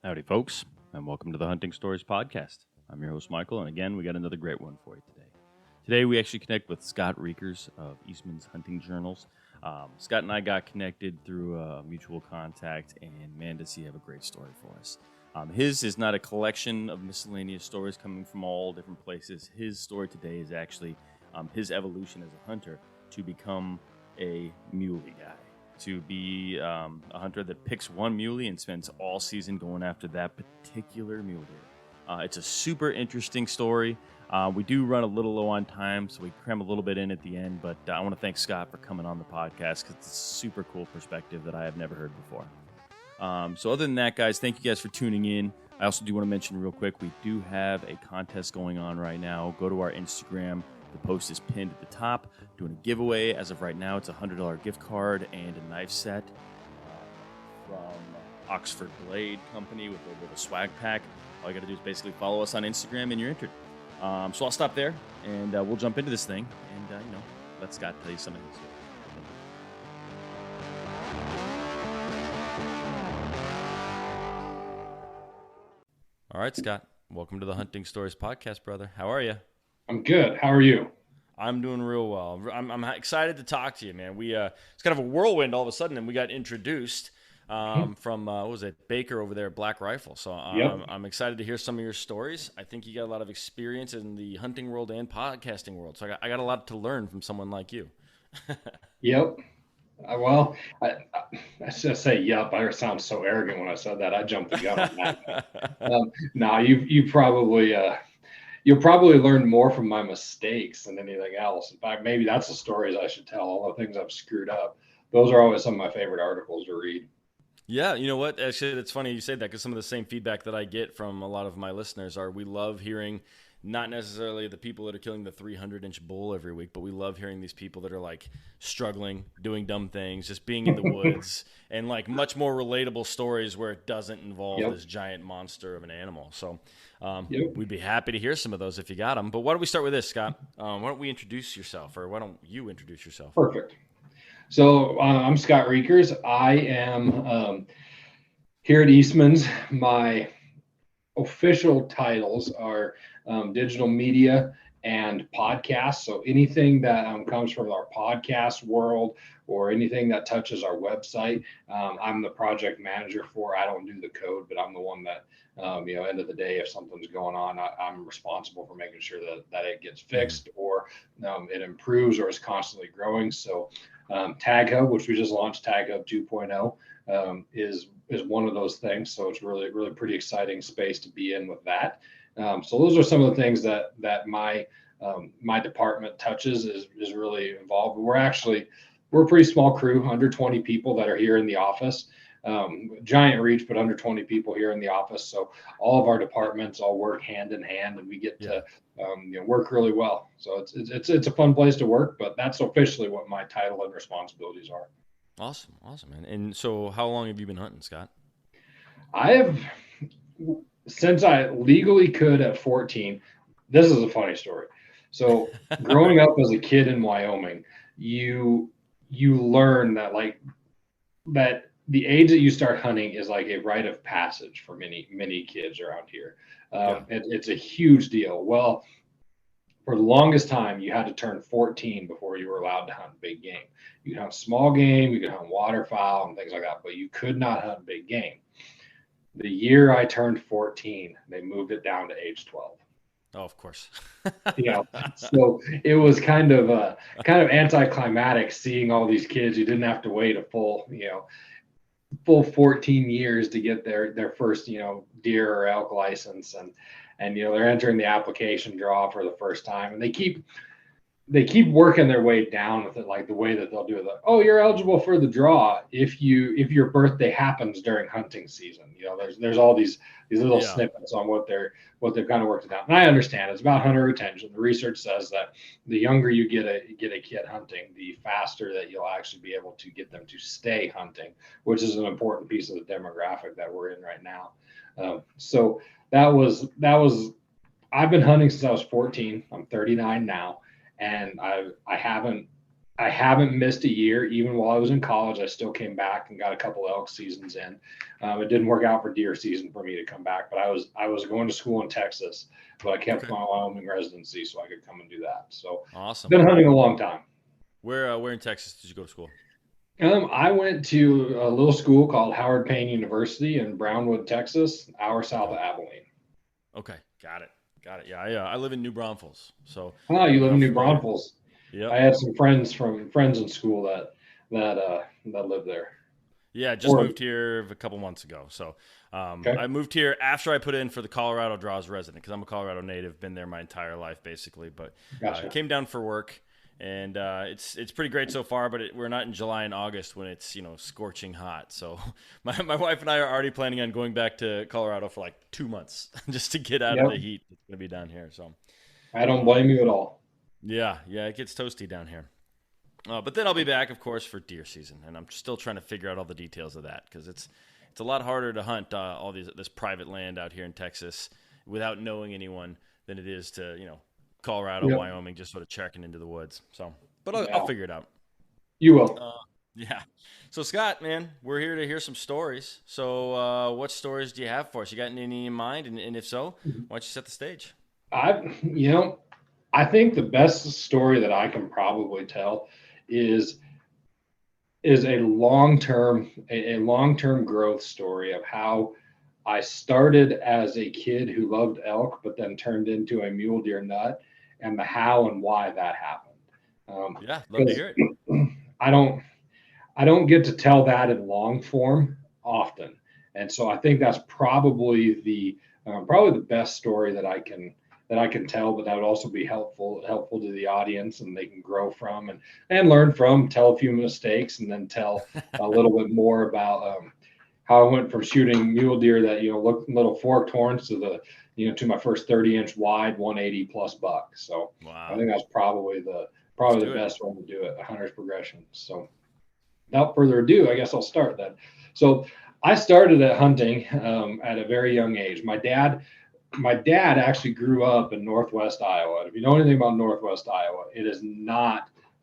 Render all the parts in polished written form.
Howdy, folks, and welcome to the Hunting Stories Podcast. I'm your host, Michael, and again, we got another great one for you today. Today, we actually connect with Scott Reekers of Eastman's Hunting Journals. Scott and I got connected through a mutual contact, and man, does he have a great story for us. His is not a collection of miscellaneous stories coming from all different places. His story today is actually his evolution as a hunter to become a muley guy. To be a hunter that picks one muley and spends all season going after that particular mule deer. It's a super interesting story. We do run a little low on time, so we cram a little bit in at the end, but I want to thank Scott for coming on the podcast because it's a super cool perspective that I have never heard before. So other than that, guys, thank you guys for tuning in. I also do want to mention real quick, we do have a contest going on right now. Go to our Instagram. The post is pinned at the top. Doing a giveaway. As of right now, it's a $100 gift card and a knife set from Oxford Blade Company with a swag pack. All you got to do is basically follow us on Instagram and you're entered. So I'll stop there and we'll jump into this thing and, let Scott tell you some of his story. All right, Scott. Welcome to the Hunting Stories Podcast, brother. How are you? I'm good. How are you? I'm doing real well. I'm excited to talk to you, man. It's kind of a whirlwind all of a sudden, and we got introduced from what was it, Baker over there at Black Rifle. So I'm excited to hear some of your stories. I think you got a lot of experience in the hunting world and podcasting world. So I got a lot to learn from someone like you. Yep. I should say yep. I sound so arrogant when I said that. I jumped the gun on that. You'll probably learn more from my mistakes than anything else. In fact, maybe that's the stories I should tell, all the things I've screwed up. Those are always some of my favorite articles to read. Yeah, you know what? Actually, it's funny you say that because some of the same feedback that I get from a lot of my listeners are we love hearing not necessarily the people that are killing the 300-inch bull every week, but we love hearing these people that are like struggling, doing dumb things, just being in the woods, and like much more relatable stories where it doesn't involve this giant monster of an animal. So we'd be happy to hear some of those if you got them. But why don't we start with this, Scott? Why don't we introduce yourself, or why don't you introduce yourself? Perfect. So I'm Scott Reekers. I am here at Eastman's. My official titles are digital media and podcasts. So anything that comes from our podcast world or anything that touches our website, I'm the project manager for. I don't do the code, but I'm the one that, end of the day, if something's going on, I'm responsible for making sure that it gets fixed or it improves or is constantly growing. So Tag Hub, which we just launched, Tag Hub 2.0, is one of those things. So it's really, really pretty exciting space to be in with that. So those are some of the things that my department touches is really involved. We're a pretty small crew, under 20 people that are here in the office. Giant reach, but under 20 people here in the office. So all of our departments all work hand in hand, and we get to work really well. So it's a fun place to work. But that's officially what my title and responsibilities are. Awesome, man. And so, how long have you been hunting, Scott? I have, since I legally could at 14. This is a funny story. So growing up as a kid in Wyoming, you learn that the age that you start hunting is like a rite of passage for many kids around here. It's a huge deal. Well, for the longest time, you had to turn 14 before you were allowed to hunt big game. You could hunt small game, you could hunt waterfowl and things like that, but you could not hunt big game. The year I turned 14, they moved it down to age 12. Oh, of course. So it was kind of anticlimactic seeing all these kids who didn't have to wait a full 14 years to get their first, deer or elk license. And they're entering the application draw for the first time, and they keep working their way down with it, like the way that they'll do it. Like, oh, you're eligible for the draw if your birthday happens during hunting season. There's all these little snippets on what they've kind of worked it out. And I understand it's about hunter retention. The research says that the younger you get a kid hunting, the faster that you'll actually be able to get them to stay hunting, which is an important piece of the demographic that we're in right now. So that was I've been hunting since I was 14. I'm 39 now. And I haven't I haven't missed a year. Even while I was in college, I still came back and got a couple elk seasons in. It didn't work out for deer season for me to come back, but I was going to school in Texas, but I kept Okay. my Wyoming residency so I could come and do that. So Awesome. been hunting a long time. Where in Texas did you go to school? I went to a little school called Howard Payne University in Brownwood, Texas, an hour south Okay. of Abilene. Okay. Got it. Got it. Yeah. I live in New Braunfels, so Oh, you live real in New familiar. Braunfels. I Yep. had some friends in school that lived there. Yeah, just Or moved here a couple months ago. So okay, I moved here after I put in for the Colorado Draws resident because I'm a Colorado native, been there my entire life basically. But gotcha. came down for work, and it's pretty great so far. But we're not in July and August when it's scorching hot. So my wife and I are already planning on going back to Colorado for like 2 months just to get out of Yep, the heat that's gonna be down here. So I don't um, blame you at all. yeah, it gets toasty down here. But then I'll be back, of course, for deer season, and I'm still trying to figure out all the details of that because it's a lot harder to hunt all this private land out here in Texas without knowing anyone than it is to Colorado, Yep, Wyoming, just sort of checking into the woods. So, but I'll yeah, figure it out. you will. Uh, yeah. So Scott, man, we're here to hear some stories. So, what stories do you have for us? You got any in mind? And if so, why don't you set the stage? I you know I think the best story that I can probably tell is is a long term growth story of how I started as a kid who loved elk, but then turned into a mule deer nut, and the how and why that happened. Yeah, love to Because hear it. I don't I don't get to tell that in long form often, and so I think that's probably the best story that I can tell, but that would also be helpful to the audience, and they can grow from and learn from. Tell a few mistakes, and then tell a little bit more about how I went from shooting mule deer that look little forked horns to my first 30-inch wide 180 plus buck. So I Wow, think that's probably the let's probably do the it. best one to do it, a hunter's progression. So without further ado, I guess I'll start then. So I started at hunting at a very young age. My dad actually grew up in Northwest Iowa. If you know anything about Northwest Iowa,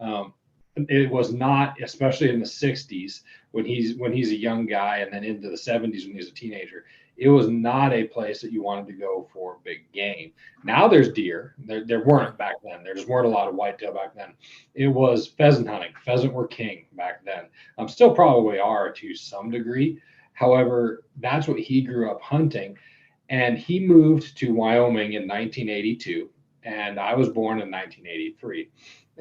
um, it was not, especially in the '60s when he's a young guy, and then into the '70s when he's a teenager. It was not a place that you wanted to go for big game. Now there's deer. There Okay. weren't back then. There just weren't a lot of whitetail back then. It was pheasant hunting. Pheasant were king back then. Still probably are to some degree. However, that's what he grew up hunting, and he moved to Wyoming in 1982, and I was born in 1983.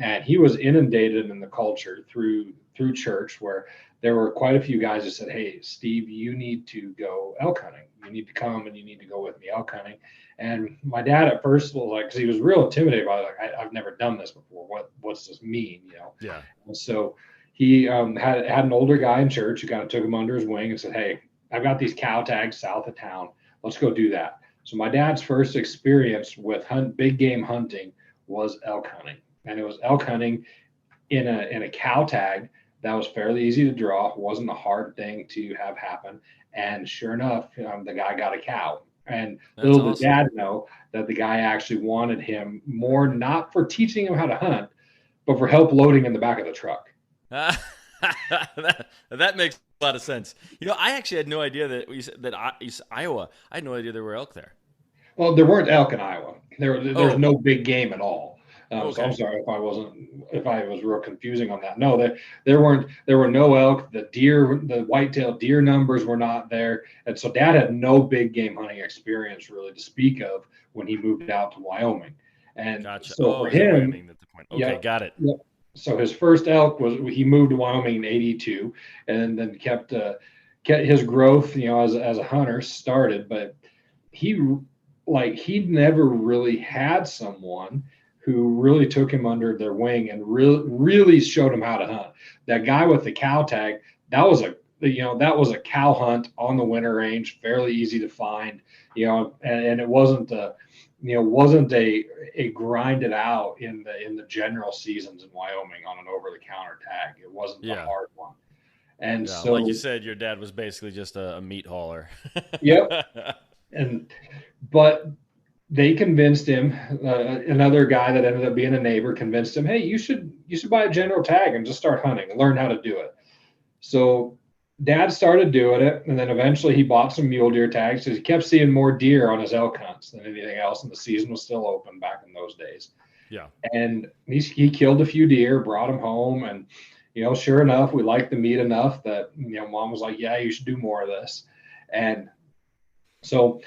And he was inundated in the culture through church, where there were quite a few guys who said, "Hey, Steve, you need to go elk hunting. You need to come and you need to go with me elk hunting." And my dad at first was like, because he was real intimidated by it, like, I've never done this before. What's this mean? Yeah. And so he had an older guy in church who kind of took him under his wing and said, "Hey, I've got these cow tags south of town. Let's go do that." So my dad's first experience with big game hunting was elk hunting, and it was elk hunting in a cow tag that was fairly easy to draw. It wasn't a hard thing to have happen, and sure enough, the guy got a cow. And That's little did awesome. dad know that the guy actually wanted him more, not for teaching him how to hunt, but for help loading in the back of the truck. That makes a lot of sense. I actually had no idea that you said Iowa. I had no idea there were elk there. Well, there weren't elk in Iowa. There's Oh, no big game at all. So I'm okay. sorry if I was real confusing on that. No, there were no elk. The whitetail deer numbers were not there, and so Dad had no big game hunting experience really to speak of when he moved out to Wyoming. And Gotcha. so Oh, for it was in him, Wyoming. That's the point. Okay, yeah, got it. yeah. So his first elk was he moved to Wyoming in '82, and then kept his growth, as a hunter started, but he he'd never really had someone who really took him under their wing and really showed him how to hunt. That guy with the cow tag, that was a cow hunt on the winter range, fairly easy to find, and it wasn't a grinded out in the general seasons in Wyoming on an over the counter tag. It wasn't a Yeah, hard one. And yeah. Like you so, said, your dad was basically just a meat hauler. yep. And but they convinced him, another guy that ended up being a neighbor convinced him, hey, you should buy a general tag and just start hunting and learn how to do it. So Dad started doing it, and then eventually he bought some mule deer tags because he kept seeing more deer on his elk hunts than anything else, and the season was still open back in those days. Yeah. And he killed a few deer, brought them home, and sure enough, we liked the meat enough that Mom was like, yeah, you should do more of this. And so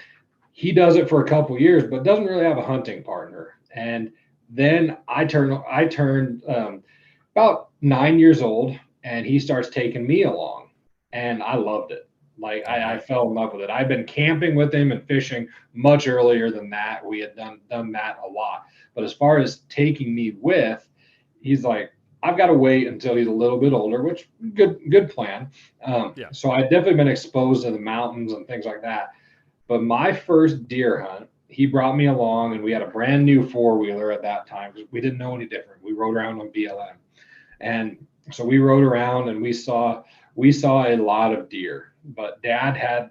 he does it for a couple years, but doesn't really have a hunting partner. And then I turned about 9 years old, and he starts taking me along, and I loved it. Like I fell in love with it. I've been camping with him and fishing much earlier than that. We had done that a lot. But as far as taking me with, he's like, I've got to wait until he's a little bit older, which good plan. So I've definitely been exposed to the mountains and things like that. But my first deer hunt, he brought me along, and we had a brand new four-wheeler at that time because we didn't know any different. We rode around on BLM. And so we rode around, and we saw a lot of deer. But Dad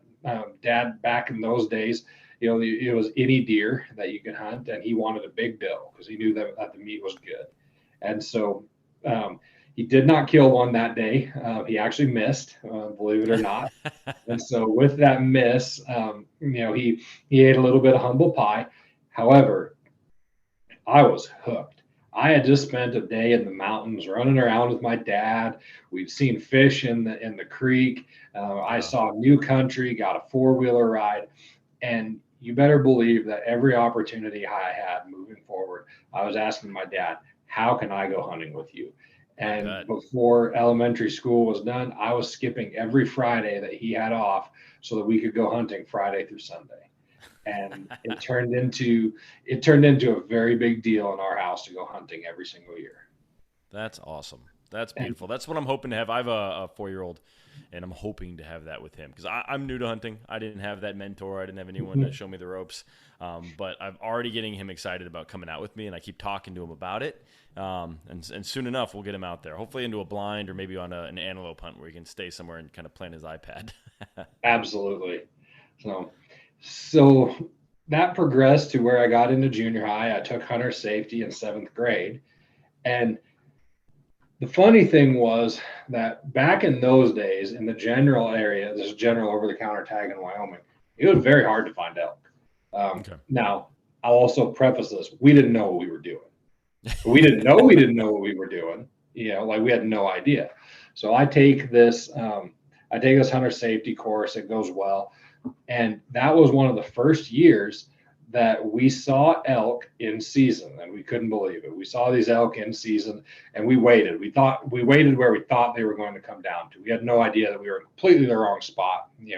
back in those days, it was any deer that you could hunt, and he wanted a big bill because he knew that the meat was good. And so he did not kill one that day. He actually missed, believe it or not. And so with that miss, he ate a little bit of humble pie. However, I was hooked. I had just spent a day in the mountains running around with my dad. We'd seen fish in the creek. I saw new country, got a four-wheeler ride, and you better believe that every opportunity I had moving forward, I was asking my dad, how can I go hunting with you? And before elementary school was done, I was skipping every Friday that he had off so that we could go hunting Friday through Sunday. And it turned into a very big deal in our house to go hunting every single year. That's awesome. That's beautiful. That's what I'm hoping to have. I have a 4-year-old, and I'm hoping to have that with him because I'm new to hunting. I didn't have that mentor. I didn't have anyone to show me the ropes. But I'm already getting him excited about coming out with me, and I keep talking to him about it. And soon enough, we'll get him out there, hopefully into a blind or maybe on an antelope hunt where he can stay somewhere and kind of plant his iPad. Absolutely. So that progressed to where I got into junior high. I took hunter safety in 7th grade. And the funny thing was that back in those days in the general area, this general over-the-counter tag in Wyoming, it was very hard to find elk. Now, I'll also preface this. We didn't know what we were doing. We didn't know what we were doing. Like we had no idea. So I take this hunter safety course. It goes well. And that was one of the first years that we saw elk in season, and we couldn't believe it. We saw these elk in season, and we waited. We waited where we thought they were going to come down to. We had no idea that we were in completely the wrong spot. We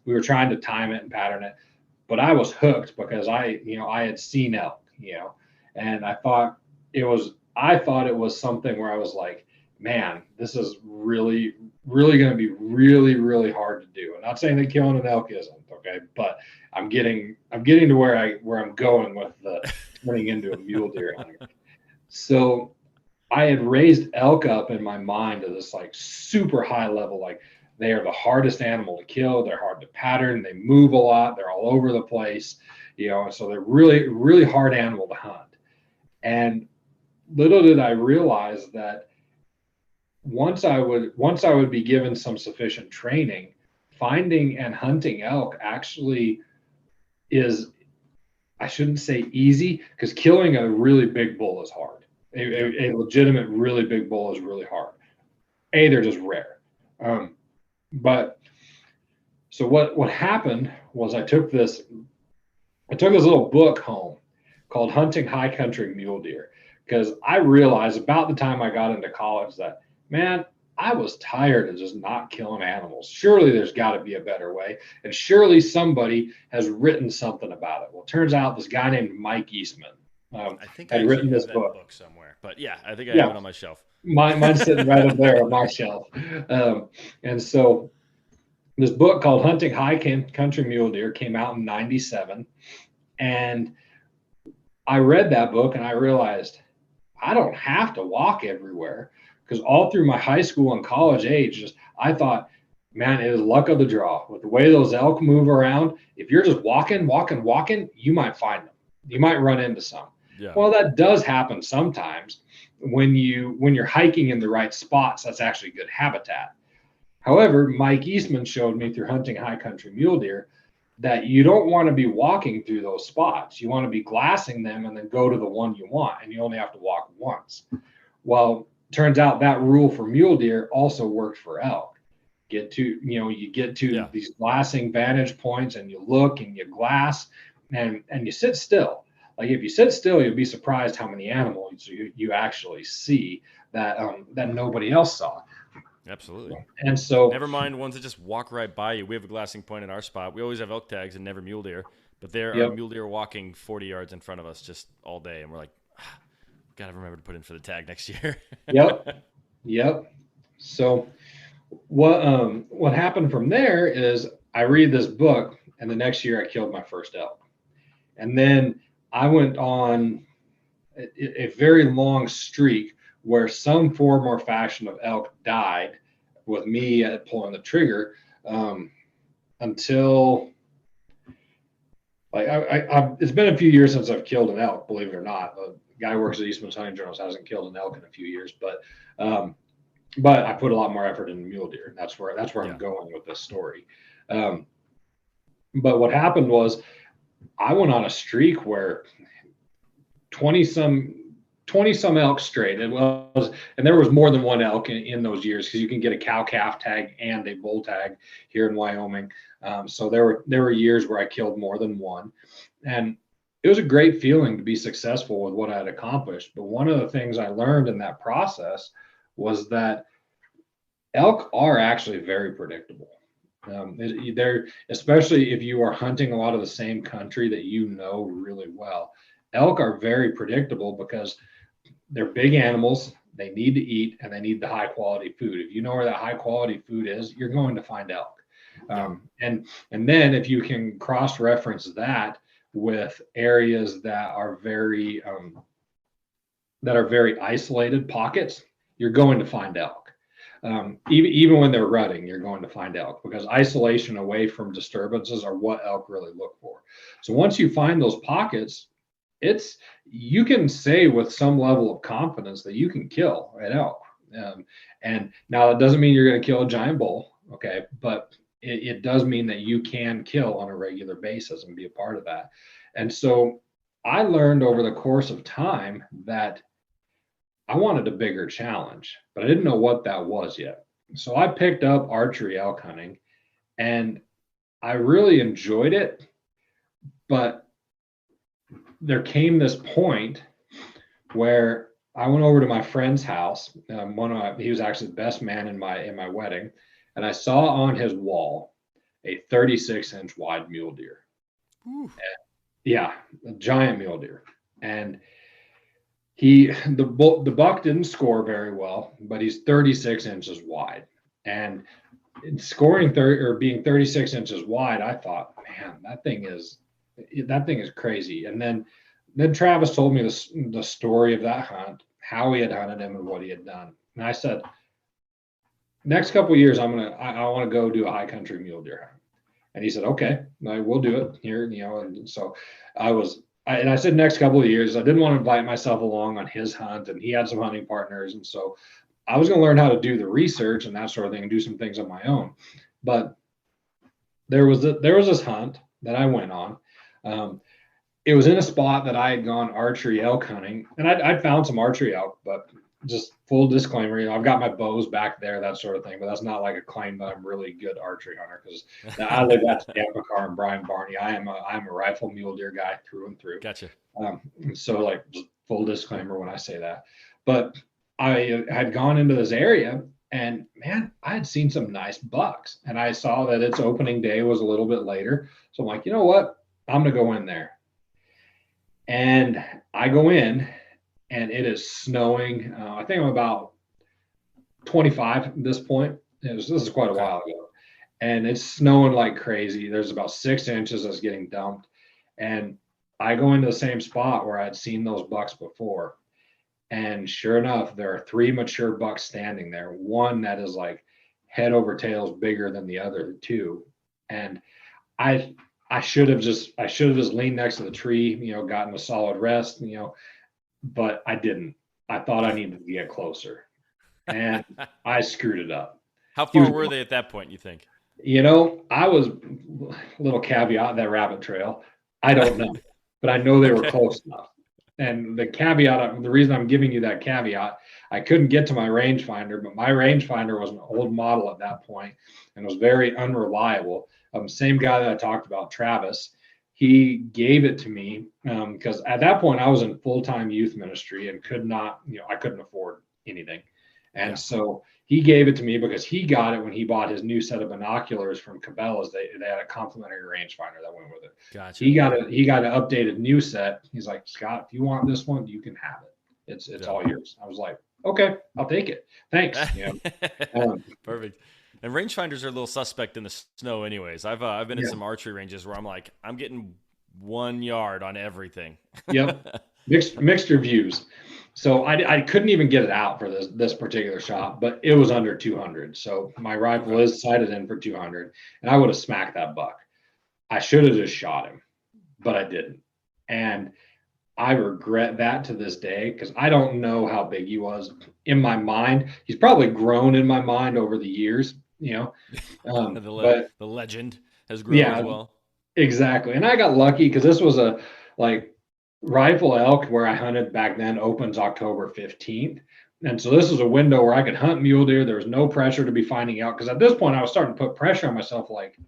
were trying to time it and pattern it, but I was hooked because I had seen elk, and I thought it was something where I was like, man, this is really, really going to be really, really hard to do. I'm not saying that killing an elk isn't, okay, but I'm getting to where I'm going with the turning into a mule deer hunter. So I had raised elk up in my mind to this like super high level, like they are the hardest animal to kill. They're hard to pattern. They move a lot. They're all over the place, and so they're really, really hard animal to hunt. And little did I realize that once I would be given some sufficient training, finding and hunting elk actually is, I shouldn't say easy, because killing a really big bull is hard. A legitimate really big bull is really hard. They're just rare. But so what happened was I took this little book home called Hunting High Country Mule Deer, because I realized about the time I got into college that, man, I was tired of just not killing animals. Surely there's got to be a better way. And surely somebody has written something about it. Well, it turns out this guy named Mike Eastman I think had written this book somewhere. But yeah, I think I have it on my shelf. Mine's sitting right up there on my shelf. And so this book called Hunting High Country Mule Deer came out in 97. And I read that book and I realized I don't have to walk everywhere. Because all through my high school and college age, I thought, man, it is luck of the draw. With the way those elk move around, if you're just walking, you might find them. you might run into some. Yeah. Well, that does happen sometimes when you're hiking in the right spots. That's actually good habitat. However, Mike Eastman showed me through hunting high country mule deer that you don't want to be walking through those spots. You want to be glassing them and then go to the one you want, and you only have to walk once. Well, turns out that rule for mule deer also worked for elk. You get to these glassing vantage points and you look and you glass and you sit still. Like if you sit still, you'll be surprised how many animals you actually see that that nobody else saw. Absolutely. And so, never mind ones that just walk right by you. We have a glassing point in our spot. We always have elk tags and never mule deer, but there are mule deer walking 40 yards in front of us just all day, and we're like, gotta remember to put in for the tag next year. Yep. So what happened from there is I read this book, and the next year I killed my first elk, and then I went on a very long streak where some form or fashion of elk died with me pulling the trigger until like it's been a few years since I've killed an elk, believe it or not. The guy who works at Eastman's Hunting Journals hasn't killed an elk in a few years, but I put a lot more effort into mule deer. That's where I'm going with this story. But what happened was I went on a streak where 20 some elk straight. It was, and there was more than one elk in those years because you can get a cow calf tag and a bull tag here in Wyoming. So there were years where I killed more than one, and it was a great feeling to be successful with what I had accomplished. But one of the things I learned in that process was that elk are actually very predictable. They're, especially if you are hunting a lot of the same country that you know really well. Elk are very predictable because they're big animals. They need to eat and they need the high quality food. If you know where that high quality food is, you're going to find elk. And then if you can cross reference that with areas that are very isolated pockets, you're going to find elk. Even when they're rutting, you're going to find elk because isolation away from disturbances are what elk really look for. So once you find those pockets, you can say with some level of confidence that you can kill an elk. And now it doesn't mean you're going to kill a giant bull, okay? But it does mean that you can kill on a regular basis and be a part of that. And so I learned over the course of time that I wanted a bigger challenge, but I didn't know what that was yet. So I picked up archery elk hunting and I really enjoyed it, but there came this point where I went over to my friend's house. He was actually the best man in my wedding, and I saw on his wall a 36-inch wide mule deer. Yeah, a giant mule deer, and the buck didn't score very well, but he's 36 inches wide, and scoring 30 or being 36 inches wide, I thought, man, that thing is crazy. And then Travis told me the story of that hunt, how he had hunted him and what he had done. And I said, next couple of years, I want to go do a high country mule deer hunt. And he said, okay, we'll do it here, And so I said next couple of years. I didn't want to invite myself along on his hunt, and he had some hunting partners, and so I was going to learn how to do the research and that sort of thing, and do some things on my own. But there was this hunt that I went on. It was in a spot that I had gone archery elk hunting, and I'd found some archery elk, but just full disclaimer, I've got my bows back there, that sort of thing, but that's not like a claim that I'm really good archery hunter because I live at Tampa Car and Brian Barney. I'm a rifle mule deer guy through and through. Gotcha. So like full disclaimer when I say that, but I had gone into this area and man, I had seen some nice bucks, and I saw that its opening day was a little bit later. So I'm like, you know what? I'm going to go in there. And I go in and it is snowing. I think I'm about 25 at this point. This is quite a while ago. And it's snowing like crazy. There's about 6 inches that's getting dumped. And I go into the same spot where I'd seen those bucks before. And sure enough, there are 3 mature bucks standing there. One that is like head over tails bigger than the other 2. And I I should have just leaned next to the tree, gotten a solid rest, but I didn't. I thought I needed to get closer, and I screwed it up. How He was, far were they at that point, you think? I was, little caveat, that rabbit trail, I don't know, but I know they were Okay. close enough. And the reason I'm giving you that caveat, I couldn't get to my rangefinder, but my rangefinder was an old model at that point and was very unreliable. Same guy that I talked about, Travis, he gave it to me because at that point I was in full-time youth ministry and could not, I couldn't afford anything. And Yeah. so he gave it to me because he got it when he bought his new set of binoculars from Cabela's. They had a complimentary rangefinder that went with it. Gotcha. He got an updated new set. He's like, Scott, if you want this one, you can have it. It's all yours. I was like, okay, I'll take it. Thanks. Perfect. And rangefinders are a little suspect in the snow, anyways. I've been in some archery ranges where I'm like, I'm getting 1 yard on everything. Yep. Mixed reviews. So I couldn't even get it out for this particular shot, but it was under 200. So my rifle is sighted in for 200, and I would have smacked that buck. I should have just shot him, but I didn't. And I regret that to this day because I don't know how big he was in my mind. He's probably grown in my mind over the years, The legend has grown as well. Exactly. And I got lucky because this was a rifle elk where I hunted back then opens October 15th. And so this was a window where I could hunt mule deer. There was no pressure to be finding out because at this point I was starting to put pressure on myself like,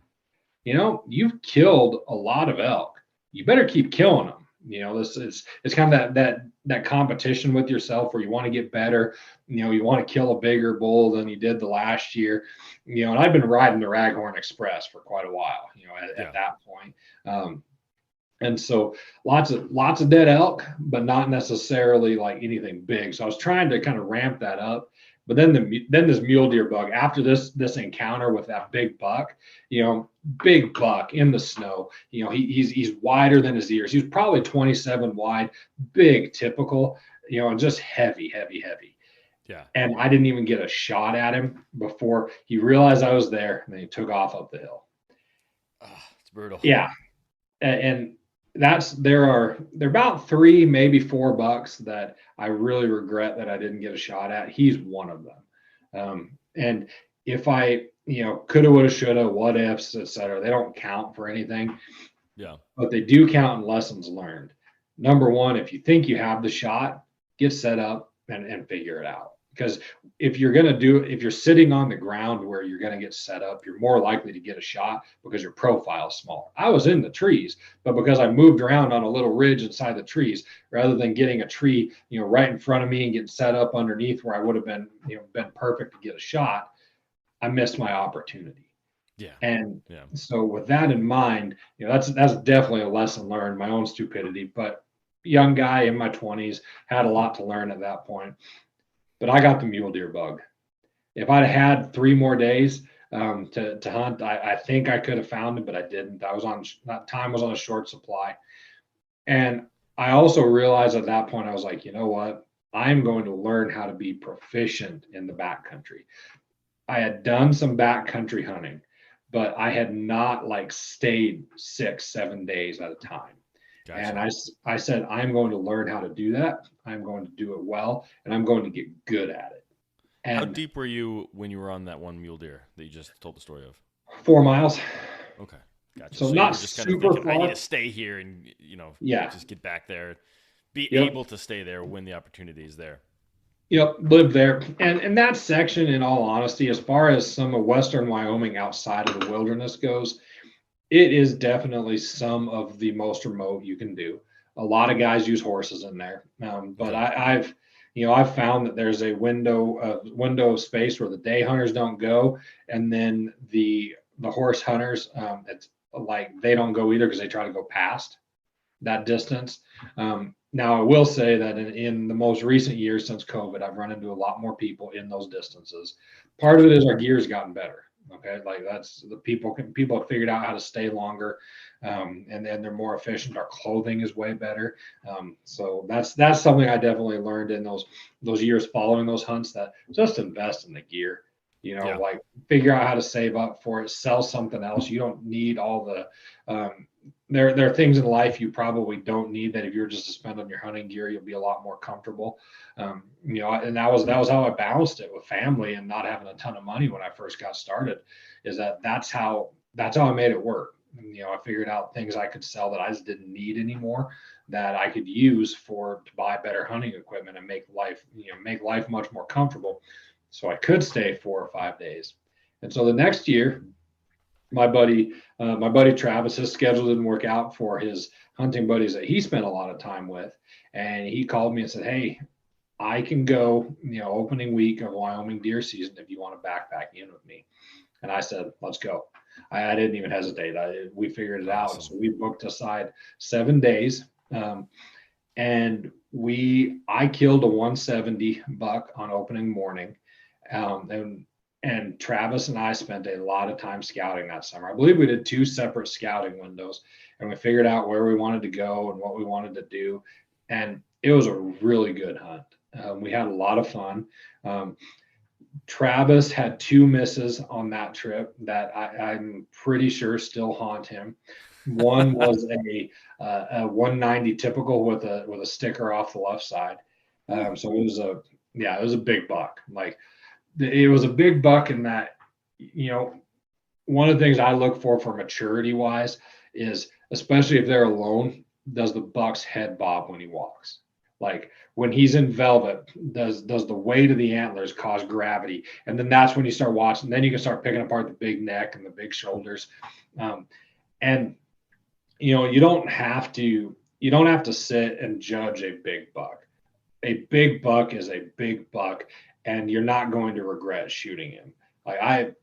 you've killed a lot of elk. You better keep killing them. It's kind of that competition with yourself where you want to get better. You want to kill a bigger bull than you did the last year. And I've been riding the Raghorn Express for quite a while, at that point. And so lots of dead elk, but not necessarily like anything big. So I was trying to kind of ramp that up. But then this mule deer bug, after this encounter with that big buck, big buck in the snow, he's wider than his ears. He was probably 27 wide, big, typical, just heavy. Yeah. And I didn't even get a shot at him before he realized I was there, and then he took off up the hill. It's brutal. Yeah. And there are about 3, maybe 4 bucks that I really regret that I didn't get a shot at. He's one of them. And if I, coulda, woulda, shoulda, what ifs, etc., they don't count for anything. Yeah. But they do count in lessons learned. Number one, if you think you have the shot, get set up and figure it out. Because if you're sitting on the ground where you're going to get set up, you're more likely to get a shot because your profile is smaller. I was in the trees, but because I moved around on a little ridge inside the trees, rather than getting a tree, right in front of me and getting set up underneath where I would have been, been perfect to get a shot, I missed my opportunity. Yeah. And so with that in mind, that's definitely a lesson learned, my own stupidity, but young guy in my 20s, had a lot to learn at that point. But I got the mule deer bug. If I'd had 3 more days to hunt, I think I could have found him, but I didn't. That time was on a short supply. And I also realized at that point, I was like, you know what? I'm going to learn how to be proficient in the backcountry. I had done some backcountry hunting, but I had not stayed 6-7 days at a time. Gotcha. And I said, I'm going to learn how to do that. I'm going to do it well, and I'm going to get good at it. And how deep were you when you were on that one mule deer that you just told the story of? 4 miles. Okay. Gotcha. So not just super kind of thinking, far. I need to stay here and, just get back there, be able to stay there when the opportunity is there. Yep, live there. And that section, in all honesty, as far as some of Western Wyoming outside of the wilderness goes, it is definitely some of the most remote you can do. A lot of guys use horses in there, but I've found that there's a window of space where the day hunters don't go, and then the horse hunters, it's like they don't go either because they try to go past that distance. Now, I will say that in the most recent years since COVID, I've run into a lot more people in those distances. Part of it is our gear's gotten better. Okay, that's the people have figured out how to stay longer, and then they're more efficient. Our clothing is way better, so that's something I definitely learned in those years following those hunts, that just invest in the gear. Yeah. like figure out how to save up for it, sell something else. You don't need all the, there are things in life you probably don't need that if you're just to spend on your hunting gear, you'll be a lot more comfortable. And that was how I balanced it with family and not having a ton of money when I first got started, is that's how I made it work. I figured out things I could sell that I just didn't need anymore that I could use to buy better hunting equipment and make life much more comfortable. So I could stay 4 or 5 days. And so the next year, my buddy Travis, his schedule didn't work out for his hunting buddies that he spent a lot of time with, and he called me and said, "Hey, I can go, opening week of Wyoming deer season if you want to backpack in with me." And I said, "Let's go." I didn't even hesitate. We figured it out. So we booked aside 7 days, and I killed a 170 buck on opening morning, and Travis and I spent a lot of time scouting that summer. I believe we did 2 separate scouting windows, and we figured out where we wanted to go and what we wanted to do, and it was a really good hunt. We had a lot of fun. Travis had 2 misses on that trip that I'm pretty sure still haunt him. One was a 190 typical with a sticker off the left side. So it was a big buck. Like it was a big buck in that, one of the things I look for maturity wise is, especially if they're alone, does the buck's head bob when he walks? Like when he's in velvet, does the weight of the antlers cause gravity? And then that's when you start watching. Then you can start picking apart the big neck and the big shoulders. And you don't have to sit and judge a big buck. A big buck is a big buck, and you're not going to regret shooting him. Like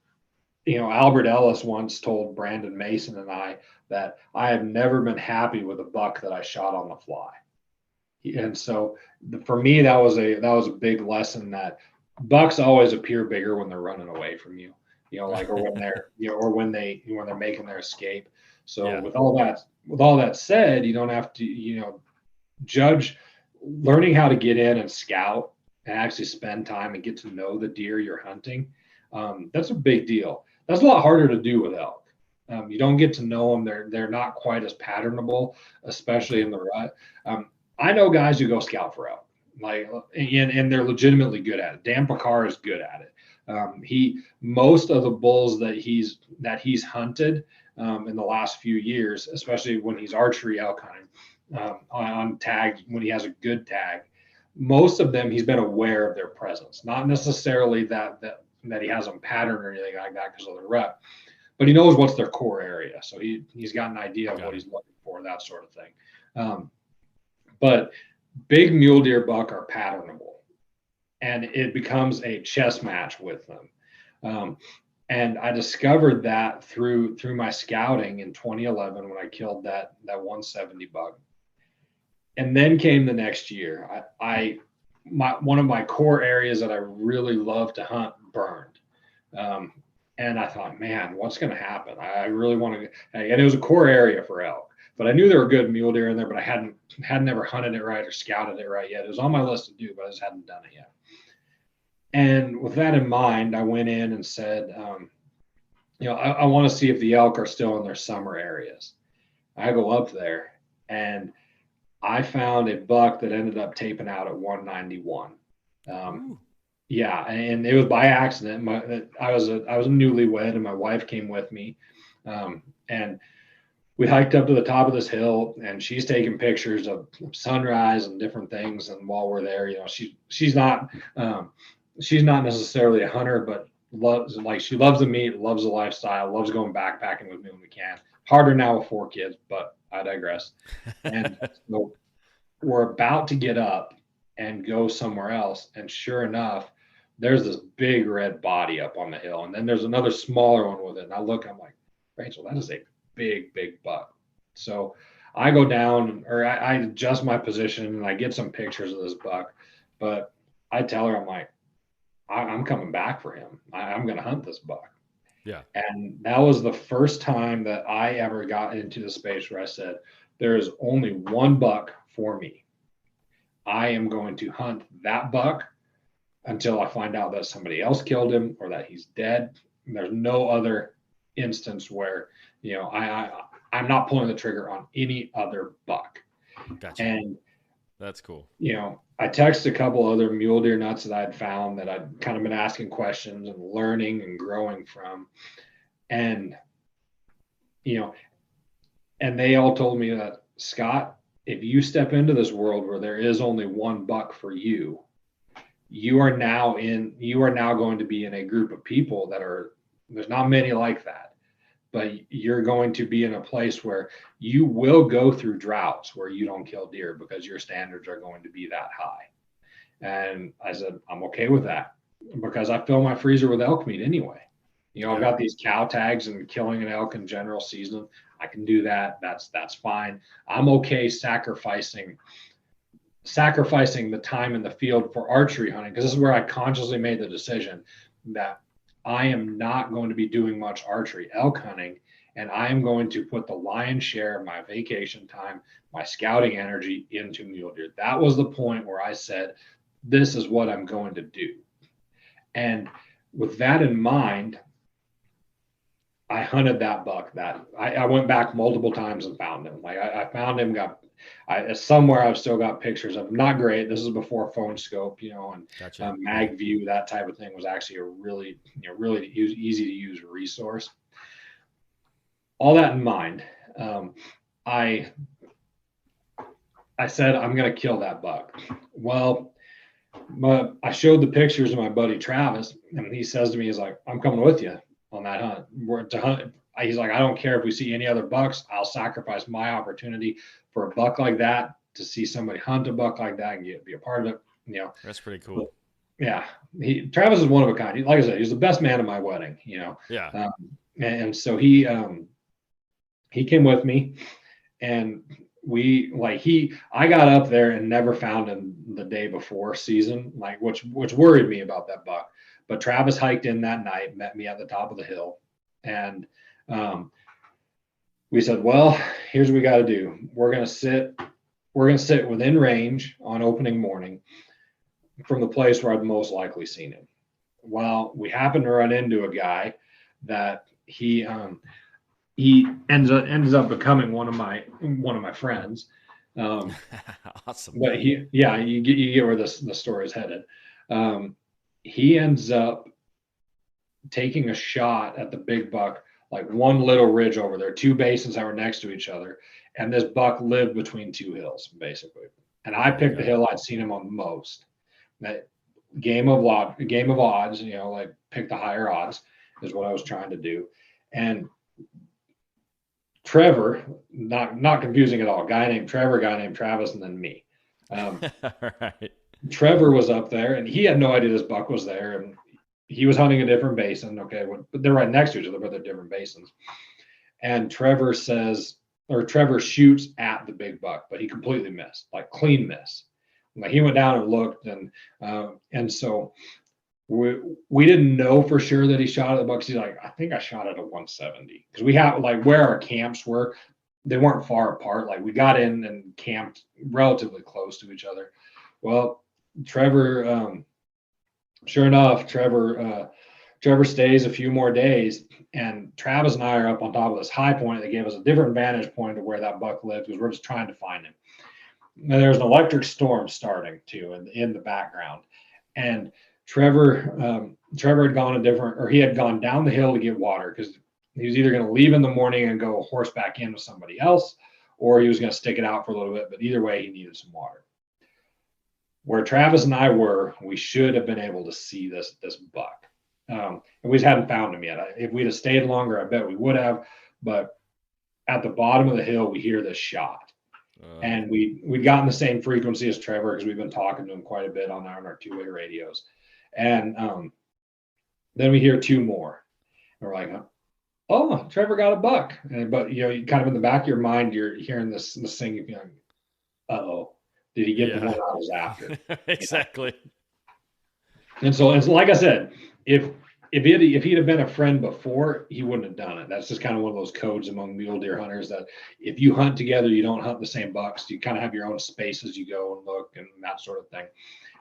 Albert Ellis once told Brandon Mason and I that I have never been happy with a buck that I shot on the fly. And so for me, that was a big lesson that bucks always appear bigger when they're running away from you, or when they're making their escape. So Yeah. with all that said, you don't have to, judge. Learning how to get in and scout and actually spend time and get to know the deer you're hunting. That's a big deal. That's a lot harder to do with elk. You don't get to know them. They're not quite as patternable, especially in the rut. I know guys who go scout for elk, and they're legitimately good at it. Dan Picar is good at it. Most of the bulls that he's hunted in the last few years, especially when he's archery elk hunting, on tag, when he has a good tag, most of them he's been aware of their presence. Not necessarily that he has them patterned or anything like that because of the rut, but he knows what's their core area. So he's got an idea of what he's looking for, that sort of thing. But big mule deer buck are patternable, and it becomes a chess match with them. And I discovered that through my scouting in 2011 when I killed that 170 buck. And then came the next year. One of my core areas that I really love to hunt burned. And I thought, man, what's going to happen? I really want to, and it was a core area for elk. But I knew there were good mule deer in there, but I hadn't ever hunted it right or scouted it right yet. It was on my list to do, but I just hadn't done it yet. And with that in mind, I went in and said, I want to see if the elk are still in their summer areas. I go up there, and I found a buck that ended up taping out at 191. Yeah, and it was by accident. I was a newlywed, and my wife came with me, and we hiked up to the top of this hill, and she's taking pictures of sunrise and different things. And while we're there, she's not necessarily a hunter, but she loves the meat, loves the lifestyle, loves going backpacking with me when we can. Harder now with 4 kids, but I digress. And so we're about to get up and go somewhere else, and sure enough, there's this big red body up on the hill, and then there's another smaller one with it. And I look, I'm like, Rachel, that is a big buck. So I go down, or I adjust my position, and I get some pictures of this buck. But I tell her, I'm like, I'm coming back for him. I'm going to hunt this buck. Yeah. And that was the first time that I ever got into the space where I said, there is only one buck for me. I am going to hunt that buck until I find out that somebody else killed him or that he's dead. There's no other instance where, I'm not pulling the trigger on any other buck. Gotcha. And that's cool. I texted a couple other mule deer nuts that I'd found that I'd kind of been asking questions and learning and growing from. And, and they all told me that, Scott, if you step into this world where there is only one buck for you, you are now going to be in a group of people there's not many like that, but you're going to be in a place where you will go through droughts where you don't kill deer because your standards are going to be that high. And I said, I'm okay with that because I fill my freezer with elk meat anyway. I've got these cow tags and killing an elk in general season. I can do that. That's fine. I'm okay sacrificing the time in the field for archery hunting, because this is where I consciously made the decision that I am not going to be doing much archery elk hunting, and I am going to put the lion's share of my vacation time, my scouting energy into mule deer. That was the point where I said, this is what I'm going to do. And with that in mind, I hunted that buck. I went back multiple times and found him. Like I found him, somewhere I've still got pictures of him. Not great. This is before phone scope, and Gotcha. mag view, that type of thing was actually a really, really easy to use resource. All that in mind, I said, I'm going to kill that buck. Well, I showed the pictures to my buddy Travis, and he says to me, he's like, I'm coming with you on that hunt. We're to hunt. He's like, I don't care if we see any other bucks. I'll sacrifice my opportunity for a buck like that, to see somebody hunt a buck like that and be a part of it. That's pretty cool. But, yeah. Travis is one of a kind. Like I said, he's the best man at my wedding, Yeah. And so he came with me, and I got up there and never found him the day before season, which worried me about that buck. But Travis hiked in that night, met me at the top of the hill, and we said, well, here's what we got to do. We're going to sit within range on opening morning from the place where I'd most likely seen him. Well, we happened to run into a guy that he ends up becoming one of my friends. Awesome. But you get where the story is headed. He ends up taking a shot at the big buck, like one little ridge over there, two basins that were next to each other. And this buck lived between two hills, basically. And I picked the hill I'd seen him on the most. That game of odds, like pick the higher odds is what I was trying to do. And Trevor, not confusing at all, guy named Trevor, guy named Travis, and then me. Right. Trevor was up there, and he had no idea this buck was there, and he was hunting a different basin. Okay, but they're right next to each other, but they're different basins. And Trevor shoots at the big buck, but he completely missed, like clean miss. Like he went down and looked, and so we didn't know for sure that he shot at the buck. He's like, I think I shot at a 170, because we have, like, where our camps were, they weren't far apart. Like we got in and camped relatively close to each other. Well, Trevor, sure enough, Trevor stays a few more days, and Travis and I are up on top of this high point that gave us a different vantage point of where that buck lived, because we're just trying to find him. And there's an electric storm starting too in the background, and Trevor had gone down the hill to get water, because he was either going to leave in the morning and go horseback in with somebody else, or he was going to stick it out for a little bit. But either way, he needed some water. Where Travis and I were, we should have been able to see this buck. And we just hadn't found him yet. If we'd have stayed longer, I bet we would have. But at the bottom of the hill, we hear this shot. And we'd gotten the same frequency as Trevor, because we've been talking to him quite a bit on our two-way radios. And then we hear two more. And we're like, oh, Trevor got a buck. But, you kind of in the back of your mind, you're hearing this thing, you're like, uh-oh. Did he get the one I was after? Exactly. And so, like I said, if if he'd have been a friend before, he wouldn't have done it. That's just kind of one of those codes among mule deer hunters that if you hunt together, you don't hunt the same bucks. You kind of have your own space as you go and look and that sort of thing.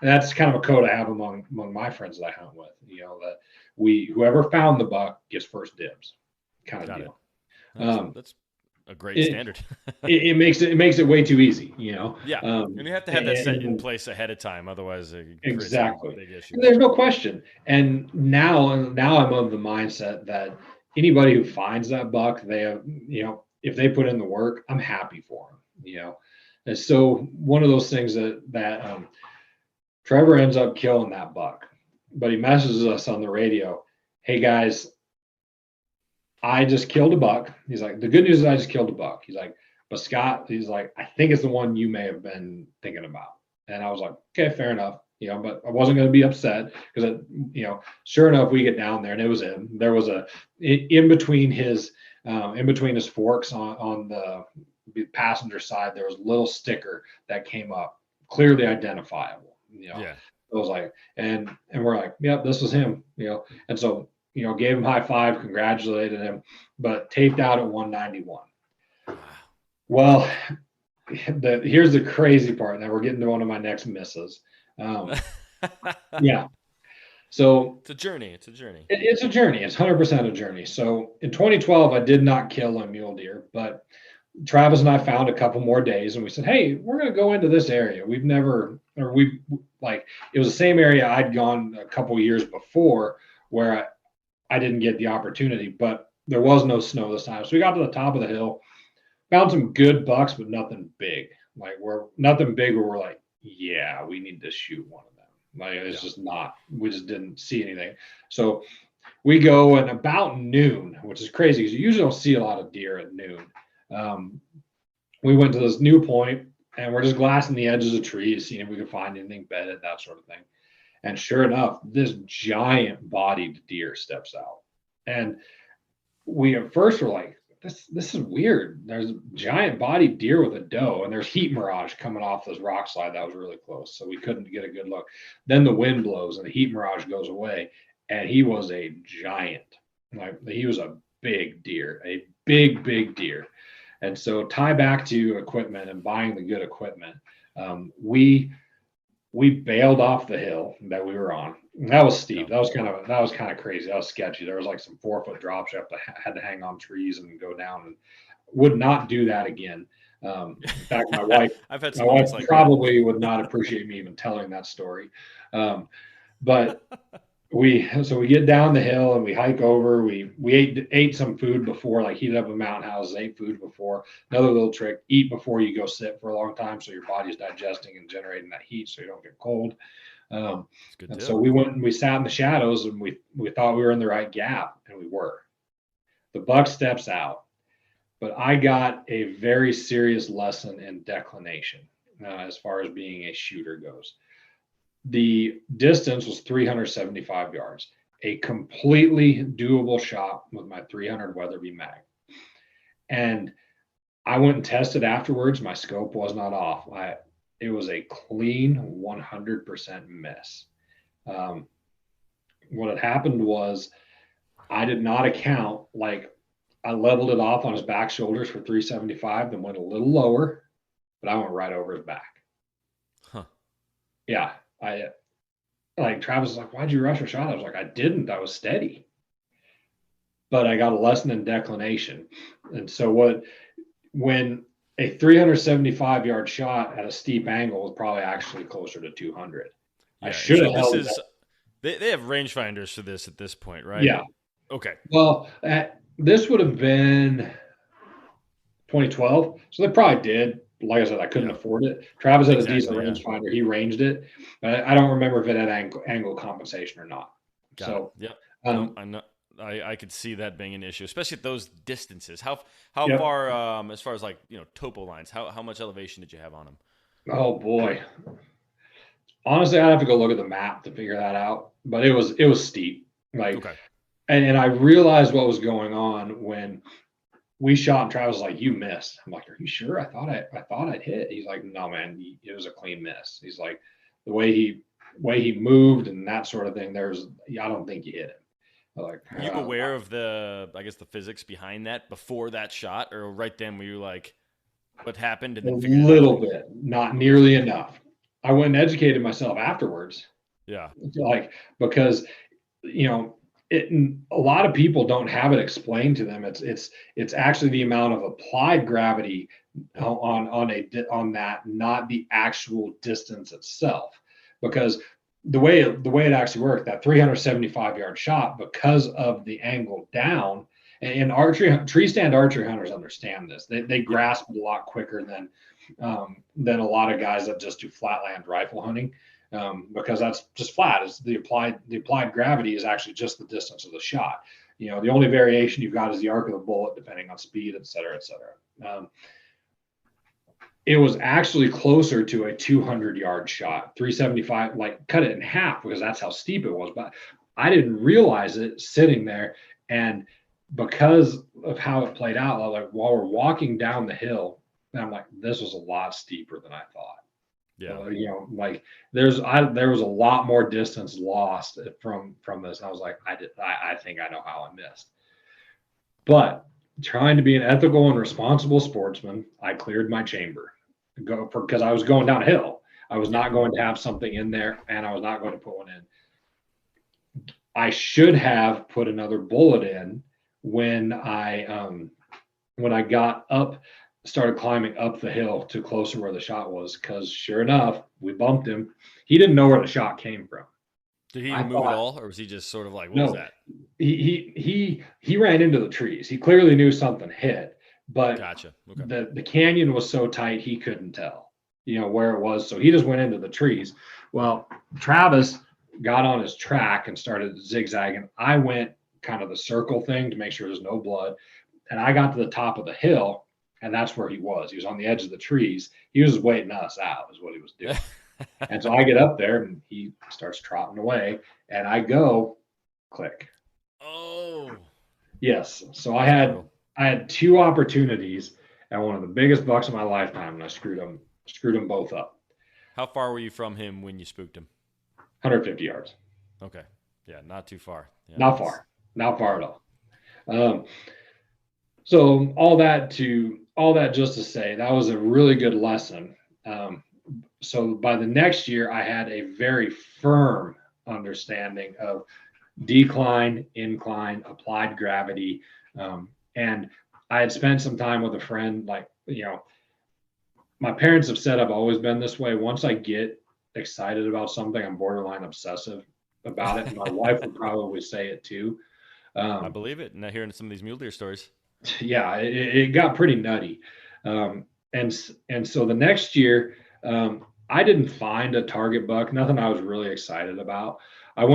And that's kind of a code I have among my friends that I hunt with. That whoever found the buck gets first dibs, kind of deal. That's a great standard. it makes it way too easy, Yeah, and you have to have that set in place ahead of time, otherwise it creates a big issue. And there's no question. And now I'm of the mindset that anybody who finds that buck, they have, if they put in the work, I'm happy for them. And so one of those things that Trevor ends up killing that buck, but he messages us on the radio, "Hey guys, I just killed a buck." He's like, "The good news is I just killed a buck." He's like, "But Scott," he's like, "I think it's the one you may have been thinking about." And I was like, "Okay, fair enough." But I wasn't going to be upset because, sure enough, we get down there and it was him. There was in between his forks on the passenger side, there was a little sticker that came up, clearly identifiable. Yeah. I was like, and we're like, "Yep, this was him." And so, gave him high five, congratulated him, but taped out at 191. Well, here's the crazy part. Now we're getting to one of my next misses. Yeah. So it's a journey. It's a journey. It's a journey. It's 100% a journey. So in 2012, I did not kill a mule deer, but Travis and I found a couple more days and we said, "Hey, we're going to go into this area. It was the same area I'd gone a couple years before where I didn't get the opportunity, but there was no snow this time." So we got to the top of the hill, found some good bucks, but nothing big. Nothing big where we're like, "Yeah, we need to shoot one of them." It's just not, we just didn't see anything. So we go, and about noon, which is crazy because you usually don't see a lot of deer at noon. We went to this new point and we're just glassing the edges of trees, seeing if we could find anything bedded, that sort of thing. And sure enough, this giant bodied deer steps out. And we at first were like, this is weird. There's a giant bodied deer with a doe, and there's heat mirage coming off this rock slide that was really close. So we couldn't get a good look. Then the wind blows and the heat mirage goes away. And he was a giant. He was a big deer, a big, big deer. And so tie back to equipment and buying the good equipment. We bailed off the hill that we were on. That was steep. That was kind of crazy. That was sketchy. There was like some 4-foot drops. You had to hang on trees and go down, and would not do that again. In fact, my wife, probably would not appreciate me even telling that story. But we get down the hill and we hike over. We ate some food before, like heated up a mountain house, ate food before. Another little trick: eat before you go sit for a long time, so your body's digesting and generating that heat, so you don't get cold. And so we went and we sat in the shadows, and we thought we were in the right gap, and we were. The buck steps out, but I got a very serious lesson in declination as far as being a shooter goes. The distance was 375 yards, a completely doable shot with my 300 Weatherby mag. And I went and tested afterwards. My scope was not off. It was a clean 100% miss. What had happened was I did not account, I leveled it off on his back shoulders for 375, then went a little lower, but I went right over his back. Huh. Yeah. Travis was like, "Why'd you rush a shot?" I was like, "I didn't. I was steady." But I got a lesson in declination. And so when a 375-yard shot at a steep angle is probably actually closer to 200. Yeah, I should have held that. They have rangefinders for this at this point, right? Yeah. Okay. Well, this would have been 2012, so they probably did. Like I said, I couldn't afford it. Travis had a decent rangefinder. He ranged it. I don't remember if it had angle compensation or not. I know. I could see that being an issue, especially at those distances. How far, as far as topo lines, how much elevation did you have on them? Oh boy. Honestly, I'd have to go look at the map to figure that out. But it was steep. And I realized what was going on when we shot, and Travis was like, "You missed." I'm like, "Are you sure? I thought I'd hit." He's like, "No, man, it was a clean miss." He's like, "The way he moved and that sort of thing, I don't think you hit him." I was like, Were you aware of the physics behind that before that shot, or right then were you like, what happened, and a then figured it out? little bit, not nearly enough. I went and educated myself afterwards, Yeah. like because you know a lot of people don't have it explained to them. It's actually the amount of applied gravity on that, not the actual distance itself. Because the way it actually worked, that 375-yard shot, because of the angle down, and archery tree stand archery hunters understand this. They grasp it a lot quicker than a lot of guys that just do flatland rifle hunting, because that's just flat. Is the applied gravity is actually just the distance of the shot. The only variation you've got is the arc of the bullet, depending on speed, et cetera, et cetera. It was actually closer to a 200-yard shot. 375, like, cut it in half, because that's how steep it was. But I didn't realize it sitting there, and because of how it played out, like, while we're walking down the hill, I'm like, this was a lot steeper than I thought. Yeah. Like there was a lot more distance lost from this. I was like, I think I know how I missed. But trying to be an ethical and responsible sportsman, I cleared my chamber because I was going downhill. I was not going to have something in there, and I was not going to put one in. I should have put another bullet in when I got up, started climbing up the hill to closer where the shot was, because sure enough, we bumped him. He didn't know where the shot came from. Did he move at all, or was he just sort of like, what was that? He ran into the trees. He clearly knew something hit, but Gotcha. Okay. the canyon was so tight he couldn't tell, where it was. So he just went into the trees. Well, Travis got on his track and started zigzagging. I went kind of the circle thing to make sure there's no blood. And I got to the top of the hill, and that's where he was. He was on the edge of the trees. He was waiting us out, is what he was doing. And so I get up there, and he starts trotting away, and I go, click. Oh. Yes. So I had two opportunities at one of the biggest bucks of my lifetime, and I screwed them both up. How far were you from him when you spooked him? 150 yards. Okay. Yeah, not too far. Yeah, not far at all. So all that just to say that was a really good lesson. So by the next year, I had a very firm understanding of decline, incline, applied gravity, and I had spent some time with a friend. Like, my parents have said I've always been this way. Once I get excited about something, I'm borderline obsessive about it. My wife would probably say it too. I believe it. And I hearing some of these mule deer stories. Yeah, it got pretty nutty. And so the next year, I didn't find a target buck, nothing I was really excited about. I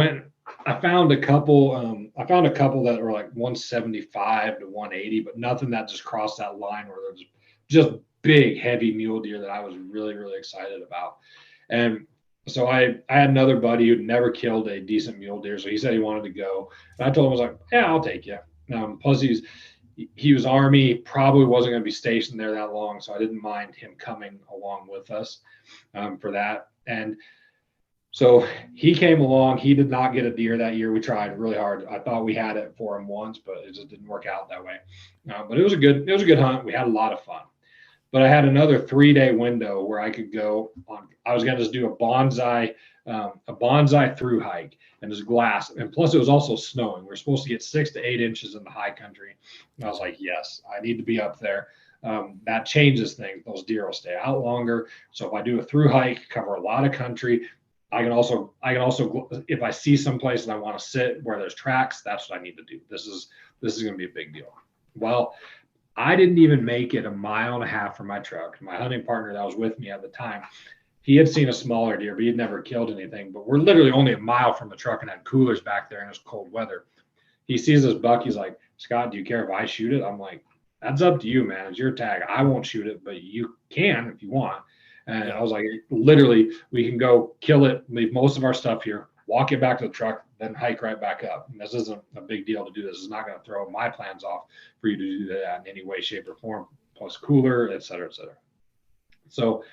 found a couple that were like 175 to 180, but nothing that just crossed that line where there was just big, heavy mule deer that I was really, really excited about. And so I had another buddy who'd never killed a decent mule deer, so he said he wanted to go. And I told him, I was like, yeah, I'll take you. Plus he was Army, probably wasn't going to be stationed there that long, so I didn't mind him coming along with us for that. And so he came along. He did not get a deer that year. We tried really hard. I thought we had it for him once, but it just didn't work out that way. But it was a good hunt. We had a lot of fun. But I had another 3-day window where I could go on. I was going to just do a bonsai through hike, and there's glass. And plus it was also snowing. We were supposed to get 6 to 8 inches in the high country. And I was like, yes, I need to be up there. That changes things. Those deer will stay out longer. So if I do a through hike, cover a lot of country, I can also, if I see some place that I want to sit where there's tracks, that's what I need to do. This is going to be a big deal. Well, I didn't even make it 1.5 miles from my truck. My hunting partner that was with me at the time, he had seen a smaller deer, but he'd never killed anything. But we're literally only 1 mile from the truck and had coolers back there, and it's cold weather. He sees this buck. He's like, Scott, do you care if I shoot it? I'm like, that's up to you, man. It's your tag. I won't shoot it, but you can if you want. And I was like, literally, we can go kill it, leave most of our stuff here, walk it back to the truck, then hike right back up. And this isn't a big deal to do. This is not going to throw my plans off for you to do that in any way, shape, or form, plus cooler, et cetera, et cetera. So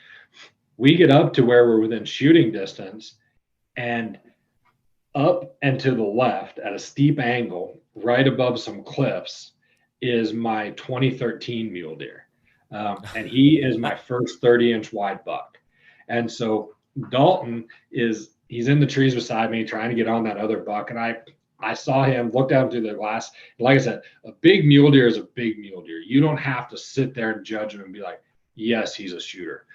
we get up to where we're within shooting distance, and Up and to the left at a steep angle, right above some cliffs, is my 2013 mule deer. And he is my first 30-inch wide buck. And so Dalton he's in the trees beside me trying to get on that other buck. And I saw him, looked out through the glass. Like I said, a big mule deer is a big mule deer. You don't have to sit there and judge him and be like, yes, he's a shooter.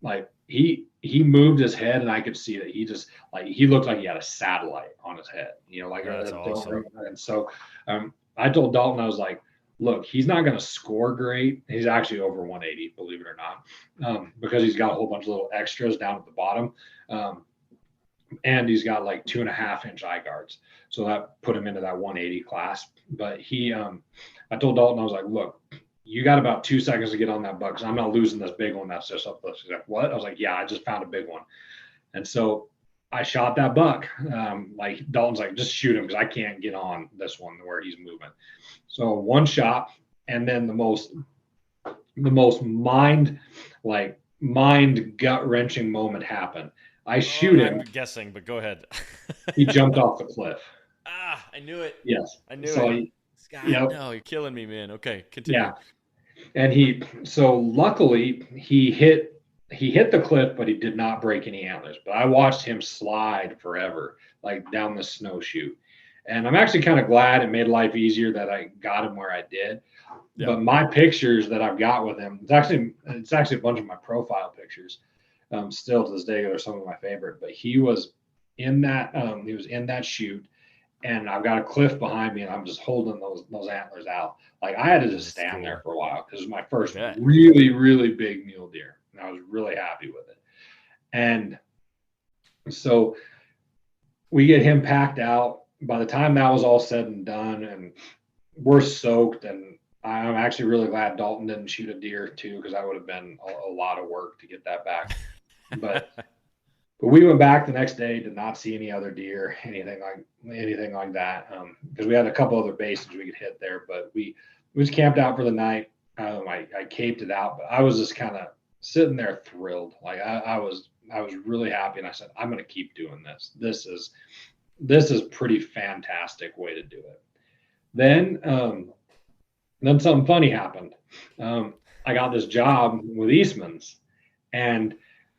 Like he moved his head and I could see that he just like he looked like he had a satellite on his head, like That's awesome. and so I told Dalton, I was like, look, he's not going to score great. He's actually over 180, believe it or not, because he's got a whole bunch of little extras down at the bottom. And he's got like 2.5-inch eye guards. So that put him into that 180 class. But I told Dalton, I was like, look, you got about 2 seconds to get on that buck because I'm not losing this big one that's just up. He's like, what? I was like, yeah, I just found a big one. And so I shot that buck. Like Dalton's like, just shoot him because I can't get on this one where he's moving. So one shot, and then the most mind gut wrenching moment happened. I shoot him. I'm guessing, but go ahead. He jumped off the cliff. I knew it. Yes. I knew it. Scott, yep. No, you're killing me, man. Okay, continue. Yeah. And so luckily he hit the cliff, but he did not break any antlers. But I watched him slide forever, like down the snowshoe. And I'm actually kind of glad it made life easier that I got him where I did. Yeah. But my pictures that I've got with him, it's actually a bunch of my profile pictures. Still to this day, they're some of my favorite. But he was in that chute, and I've got a cliff behind me, and I'm just holding those antlers out. Like I had to just stand there for a while because it was my first really, really big mule deer, and I was really happy with it. And so we get him packed out. By the time that was all said and done, and we're soaked, and I'm actually really glad Dalton didn't shoot a deer too, because that would have been a lot of work to get that back. But we went back the next day, did not see any other deer, anything like that, because we had a couple other bases we could hit there. But we was camped out for the night. I caped it out, but I was just kind of sitting there thrilled. Like I was really happy, and I said, I'm going to keep doing this. This is pretty fantastic way to do it. Then something funny happened. I got this job with Eastman's, and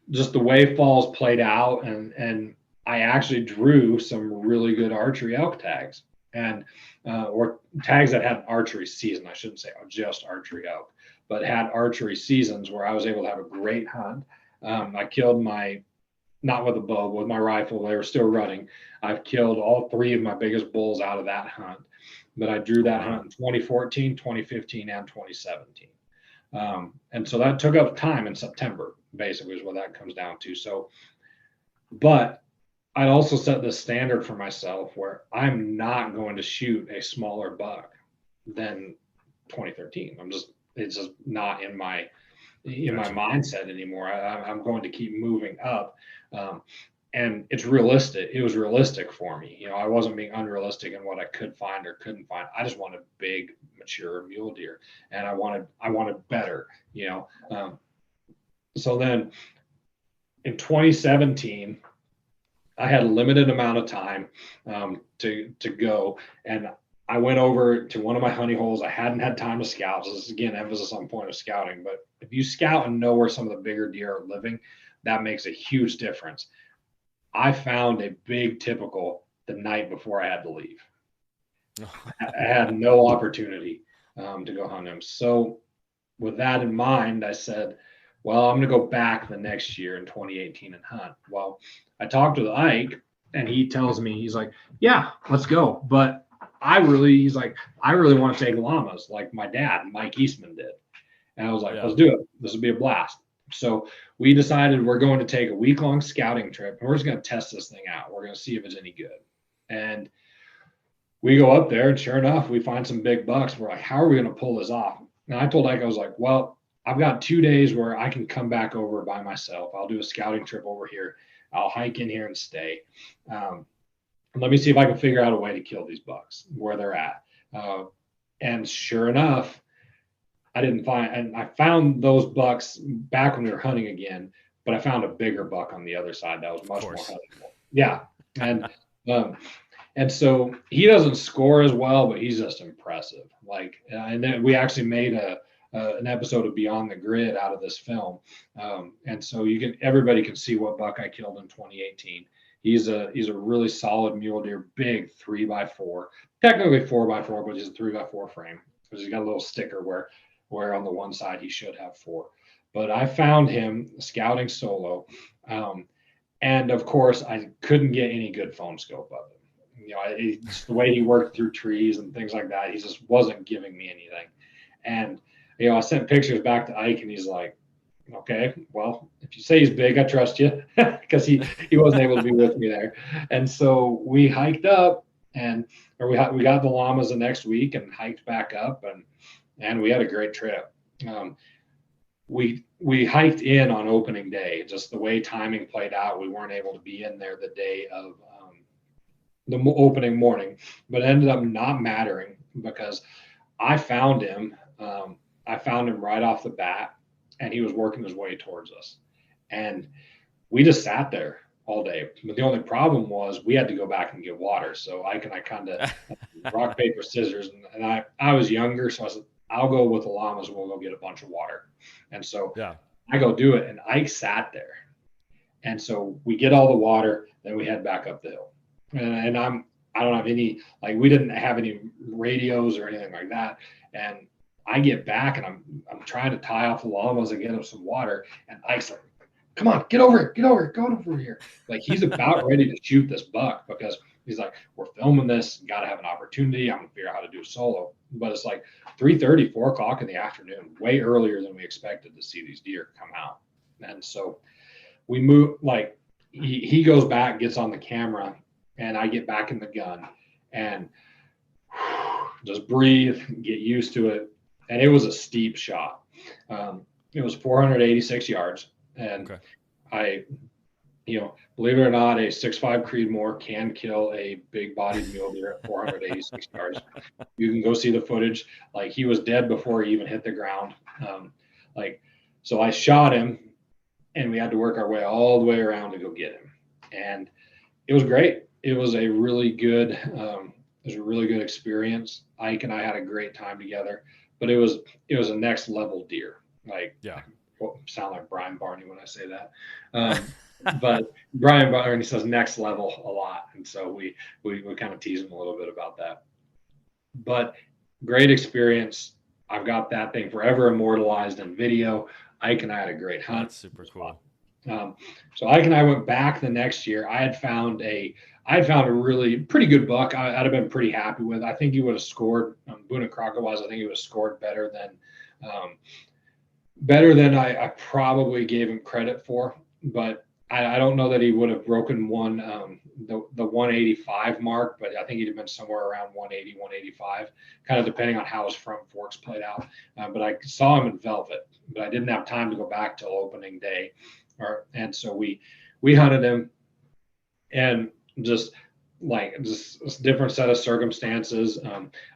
just the way falls played out, and I actually drew some really good archery elk tags, and or tags that had archery season. I shouldn't say just archery elk, but had archery seasons where I was able to have a great hunt. I killed not with a bow, but with my rifle. They were still running. I've killed all 3 of my biggest bulls out of that hunt. But I drew that hunt in 2014, 2015, and 2017. And so that took up time in September, basically, is what that comes down to. So, but I'd also set the standard for myself where I'm not going to shoot a smaller buck than 2013. It's just not in my mindset anymore. I'm going to keep moving up. And it's realistic. It was realistic for me. I wasn't being unrealistic in what I could find or couldn't find. I just wanted big, mature mule deer, and I wanted better. So then, in 2017, I had a limited amount of time to go, and I went over to one of my honey holes. I hadn't had time to scout. So this is, again, emphasis on point of scouting. But if you scout and know where some of the bigger deer are living, that makes a huge difference. I found a big typical the night before I had to leave. I had no opportunity to go hunt him. So with that in mind, I said, well, I'm going to go back the next year in 2018 and hunt. Well, I talked with Ike, and he tells me, he's like, yeah, let's go. But I really want to take llamas like my dad, Mike Eastman, did. And I was like, let's do it. This will be a blast. So we decided we're going to take a week-long scouting trip, and we're just going to test this thing out. We're going to see if it's any good. And we go up there, and sure enough, we find some big bucks. We're like, how are we going to pull this off? And I told Ike, I was like, well, I've got 2 days where I can come back over by myself. I'll do a scouting trip over here. I'll hike in here and stay. Let me see if I can figure out a way to kill these bucks where they're at. And sure enough, I found those bucks back when we were hunting again, but I found a bigger buck on the other side that was much more huntable. Yeah. And And so he doesn't score as well, but he's just impressive. And then we actually made an episode of Beyond the Grid out of this film, and so everybody can see what buck I killed in 2018. He's a really solid mule deer, big 3x4, technically 4x4, but he's a 3x4 frame because he's got a little sticker where on the one side he should have 4. But I found him scouting solo, and of course I couldn't get any good phone scope of him. It's the way he worked through trees and things like that. He just wasn't giving me anything. And, I sent pictures back to Ike and he's like, okay, well, if you say he's big, I trust you, because he wasn't able to be with me there. And so we hiked up we got the llamas the next week and hiked back up and we had a great trip. We hiked in on opening day. Just the way timing played out, we weren't able to be in there the day of the opening morning, but it ended up not mattering because I found him. I found him right off the bat, and he was working his way towards us, and we just sat there all day. But the only problem was we had to go back and get water. So I kind of rock, paper, scissors, and I was younger, so I said, I'll go with the llamas. We'll go get a bunch of water. And so I go do it, and Ike sat there. And so we get all the water, then we head back up the hill. And I don't have any, we didn't have any radios or anything like that. And I get back and I'm trying to tie off the llamas and get them some water. And Ike's like, come on, get over here. He's about ready to shoot this buck because he's like, we're filming this, got to have an opportunity. I'm going to figure out how to do solo. But it's like 3:30, 4 o'clock in the afternoon, way earlier than we expected to see these deer come out. And so we move, he goes back, gets on the camera, and I get back in the gun and just breathe, get used to it. And it was a steep shot. It was 486 yards. And I, believe it or not, a 6.5 Creedmoor can kill a big-bodied mule deer at 486 yards. You can go see the footage. He was dead before he even hit the ground. So I shot him, and we had to work our way all the way around to go get him. And it was great. It was a really good experience. Ike and I had a great time together, but it was a next level deer. Sound like Brian Barney when I say that. But Brian Barney says next level a lot. And so we kind of tease him a little bit about that, but great experience. I've got that thing forever immortalized in video. Ike and I had a great hunt. That's super cool. So Ike and I went back the next year. I had found a really pretty good buck. I'd have been pretty happy with. I think he would have scored Boone and Crockett wise. I think he would have scored better than I probably gave him credit for. But I don't know that he would have broken the 185 mark. But I think he'd have been somewhere around 180, 185, kind of depending on how his front forks played out. But I saw him in velvet, but I didn't have time to go back till opening day. And so we hunted him, and just a different set of circumstances.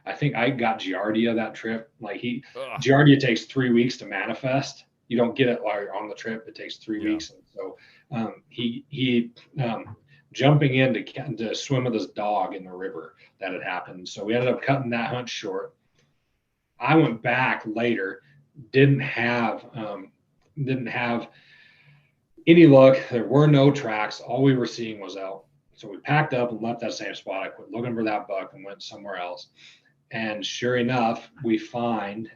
I think I got Giardia that trip. Giardia takes 3 weeks to manifest. You don't get it while you're on the trip. It takes 3 weeks. And so he jumping in to swim with his dog in the river that had happened. So we ended up cutting that hunt short. I went back later, didn't have any luck. There were no tracks. All we were seeing was elk. So we packed up and left that same spot. I quit looking for that buck and went somewhere else. And sure enough, we find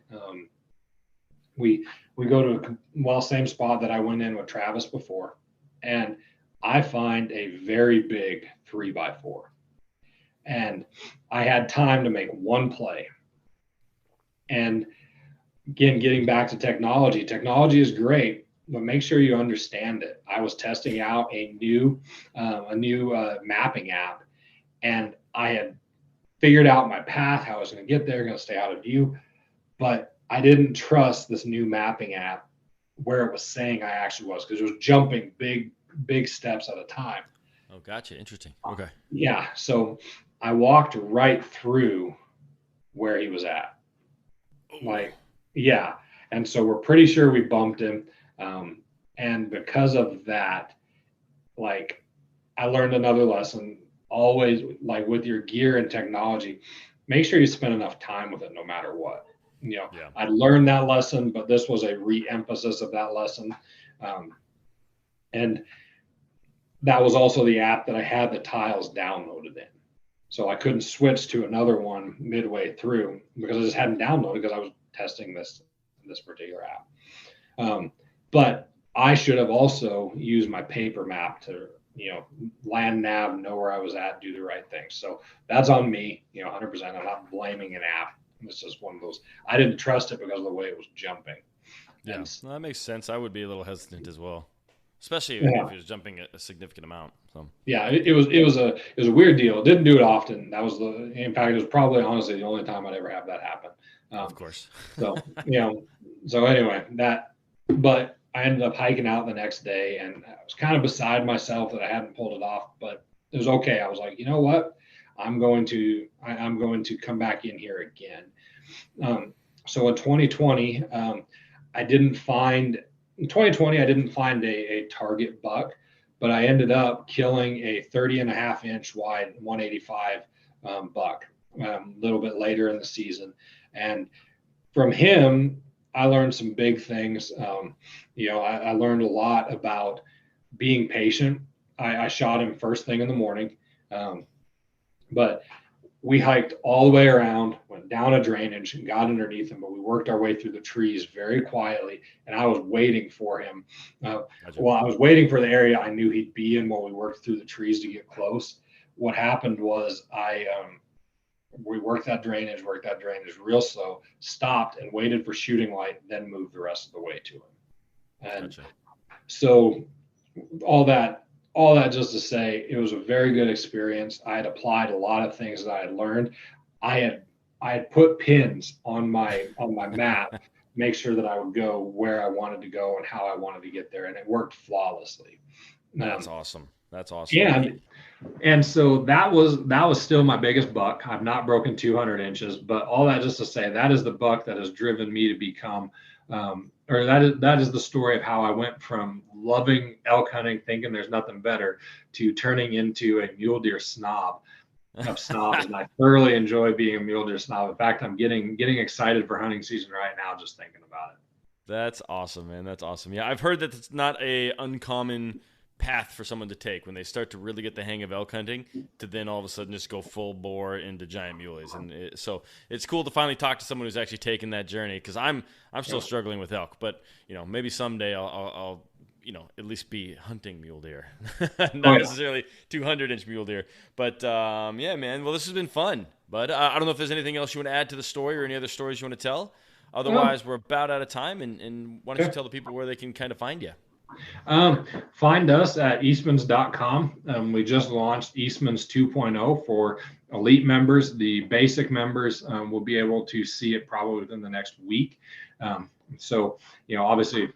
we go to same spot that I went in with Travis before, and I find a very big 3x4. And I had time to make one play. And again, getting back to technology is great, but make sure you understand it. I was testing out a new mapping app, and I had figured out my path, how I was going to get there, going to stay out of view, but I didn't trust this new mapping app where it was saying I actually was, because it was jumping big steps at a time. Oh, gotcha. Interesting. Okay. Yeah. So I walked right through where he was at. Yeah. And so we're pretty sure we bumped him. And because of that, I learned another lesson. always, like with your gear and technology, make sure you spend enough time with it no matter what. Yeah. I learned that lesson, but this was a re-emphasis of that lesson. And that was also the app that I had the tiles downloaded in. So I couldn't switch to another one midway through because I just hadn't downloaded because I was testing this particular app. But I should have also used my paper map to, land nav, know where I was at, do the right thing. So that's on me, 100%. I'm not blaming an app. It's just one of those. I didn't trust it because of the way it was jumping. Yeah, well, that makes sense. I would be a little hesitant as well, especially if Yeah. it was jumping a significant amount. So Yeah, it was a weird deal. Didn't do it often. That was in fact, it was probably honestly the only time I'd ever have that happen. of course. So, so anyway, but I ended up hiking out the next day, and I was kind of beside myself that I hadn't pulled it off, but it was okay. I was like, you know what? I'm going to come back in here again. So in 2020, I didn't find a target buck, but I ended up killing a 30.5-inch wide 185 buck a little bit later in the season. And from him, I learned some big things. I learned a lot about being patient. I shot him first thing in the morning, but we hiked all the way around, went down a drainage and got underneath him, but we worked our way through the trees very quietly. And I was waiting for him. Gotcha. Well, I was waiting for the area I knew he'd be in while we worked through the trees to get close. What happened was we worked that drainage real slow, stopped and waited for shooting light, then moved the rest of the way to him. And gotcha. So all that just to say, it was a very good experience. I had applied a lot of things that I had learned. I had put pins on my map, make sure that I would go where I wanted to go and how I wanted to get there, and it worked flawlessly. That's awesome. That's awesome. And so that was still my biggest buck. I've not broken 200 inches, but all that just to say, that is the buck that has driven me to become, or that is the story of how I went from loving elk hunting, thinking there's nothing better, to turning into a mule deer snob of snobs. And I thoroughly enjoy being a mule deer snob. In fact, I'm getting excited for hunting season right now just thinking about it. That's awesome, man. That's awesome. Yeah, I've heard that it's not a uncommon path for someone to take when they start to really get the hang of elk hunting, to then all of a sudden just go full bore into giant muleys. And so it's cool to finally talk to someone who's actually taken that journey, because I'm still struggling with elk, but maybe someday I'll at least be hunting mule deer, not necessarily 200-inch mule deer. But yeah, man. Well, this has been fun. But I don't know if there's anything else you want to add to the story or any other stories you want to tell. Otherwise, we're about out of time. And why don't you tell the people where they can kind of find you? Find us at eastmans.com. We just launched Eastmans 2.0 for elite members. The basic members will be able to see it probably within the next week. So, obviously, if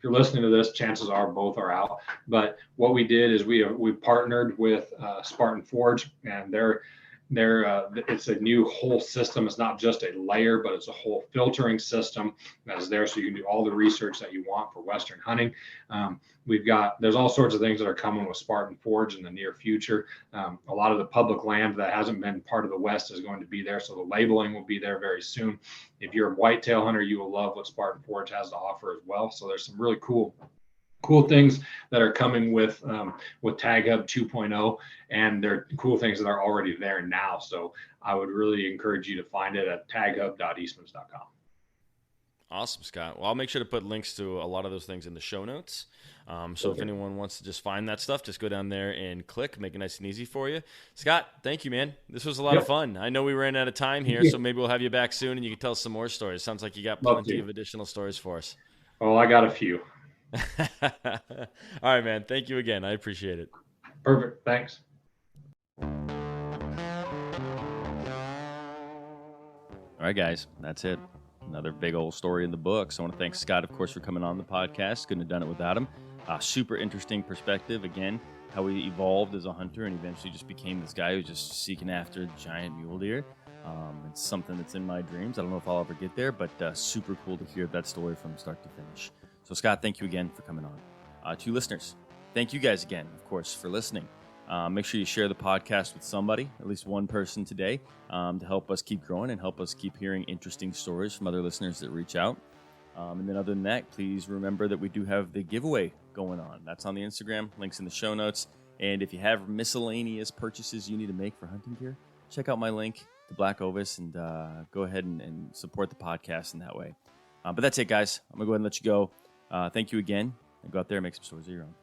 you're listening to this, chances are both are out. But what we did is we partnered with Spartan Forge, and it's a new whole system. It's not just a layer, but it's a whole filtering system that is there, so you can do all the research that you want for Western hunting. There's all sorts of things that are coming with Spartan Forge in the near future. A lot of the public land that hasn't been part of the West is going to be there, so the labeling will be there very soon. If you're a whitetail hunter, you will love what Spartan Forge has to offer as well. So there's some really cool things that are coming with Tag Hub 2.0, and they're cool things that are already there now. So I would really encourage you to find it at taghub.eastmans.com. Awesome, Scott. Well, I'll make sure to put links to a lot of those things in the show notes. So if anyone wants to just find that stuff, just go down there and click, make it nice and easy for you. Scott, thank you, man. This was a lot of fun. I know we ran out of time here, so maybe we'll have you back soon and you can tell us some more stories. Sounds like you got plenty of additional stories for us. Oh, I got a few. All right, man. Thank you again. I appreciate it. Perfect. Thanks. All right, guys. That's it. Another big old story in the books. I want to thank Scott, of course, for coming on the podcast. Couldn't have done it without him. Super interesting perspective. Again, how he evolved as a hunter and eventually just became this guy who's just seeking after giant mule deer. It's something that's in my dreams. I don't know if I'll ever get there, but super cool to hear that story from start to finish. So, Scott, thank you again for coming on. To listeners, thank you guys again, of course, for listening. Make sure you share the podcast with somebody, at least one person today, to help us keep growing and help us keep hearing interesting stories from other listeners that reach out. And then other than that, please remember that we do have the giveaway going on. That's on the Instagram, links in the show notes. And if you have miscellaneous purchases you need to make for hunting gear, check out my link to Black Ovis and go ahead and support the podcast in that way. But that's it, guys. I'm going to go ahead and let you go. Thank you again. And go out there and make some stories of your own.